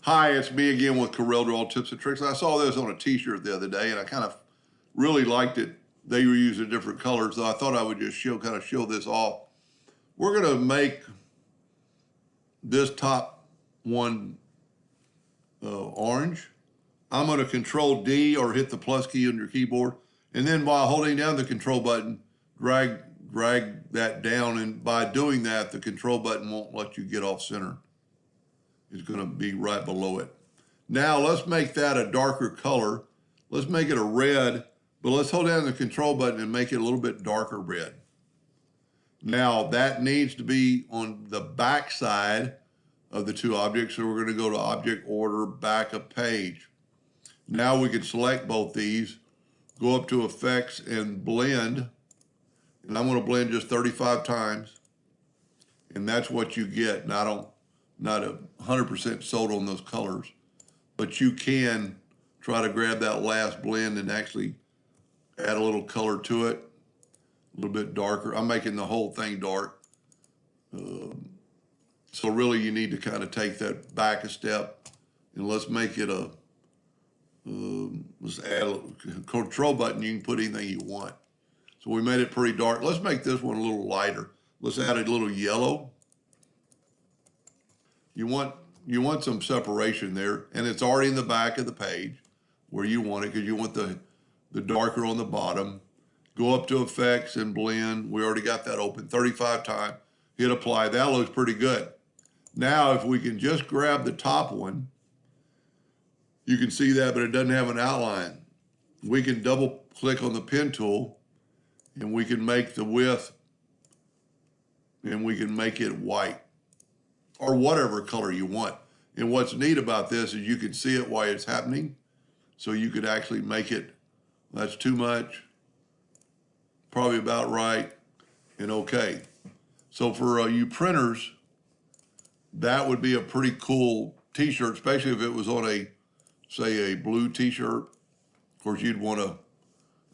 Hi, it's me again with Corel Draw Tips and Tricks. I saw this on a t-shirt the other day and I kind of really liked it. They were using different colors, so I thought I would just show this off. We're gonna make this top one orange. I'm gonna Control D or hit the plus key on your keyboard, and then while holding down the control button, drag that down, and by doing that, the control button won't let you get off center. It's gonna be right below it. Now let's make that a darker color. Let's make it a red, but let's hold down the control button and make it a little bit darker red. Now that needs to be on the back side of the two objects, so we're gonna go to Object Order, Back of Page. Now we can select both these, go up to Effects and Blend, and I'm gonna blend just 35 times, and that's what you get. And I don't, not 100% sold on those colors, but you can try to grab that last blend and actually add a little color to it, a little bit darker. I'm making the whole thing dark. So really you need to kind of take that back a step, and let's make it a, let's add a control button. You can put anything you want. So we made it pretty dark. Let's make this one a little lighter. Let's add a little yellow. You want some separation there, and it's already in the back of the page where you want it, because you want the darker on the bottom. Go up to Effects and Blend. We already got that open 35 times. Hit Apply. That looks pretty good. Now, if we can just grab the top one, you can see that, but it doesn't have an outline. We can double click on the pen tool, and we can make the width, and we can make it white, or whatever color you want. And what's neat about this is you can see it while it's happening. So you could actually make it, that's too much, probably about right, and okay. So for you printers, that would be a pretty cool t-shirt, especially if it was on a, say, a blue t-shirt. Of course, you'd want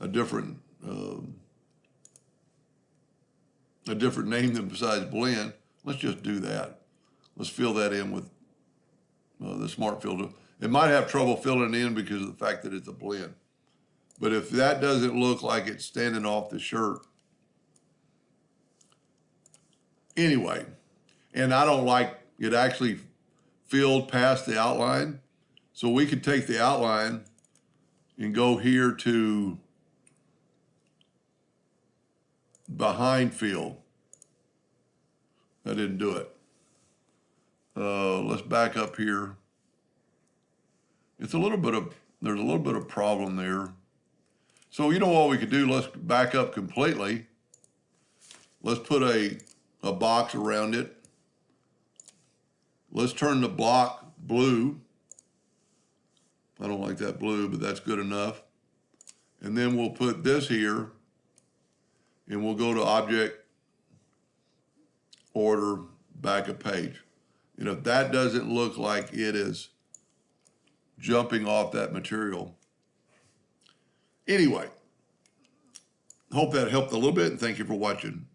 a different name than besides blend. Let's just do that. Let's fill that in with the Smart Filter. It might have trouble filling it in because of the fact that it's a blend. But if that doesn't look like it's standing off the shirt, anyway, and I don't like it actually filled past the outline, so we could take the outline and go here to Behind Fill. I didn't do it. Let's back up here. It's a little bit of, there's a little bit of problem there. So you know what we could do? Let's back up completely. Let's put a box around it. Let's turn the block blue. I don't like that blue, but that's good enough. And then we'll put this here, and we'll go to Object, Order, Back of Page. And if that doesn't look like it is jumping off that material. Anyway, hope that helped a little bit, and thank you for watching.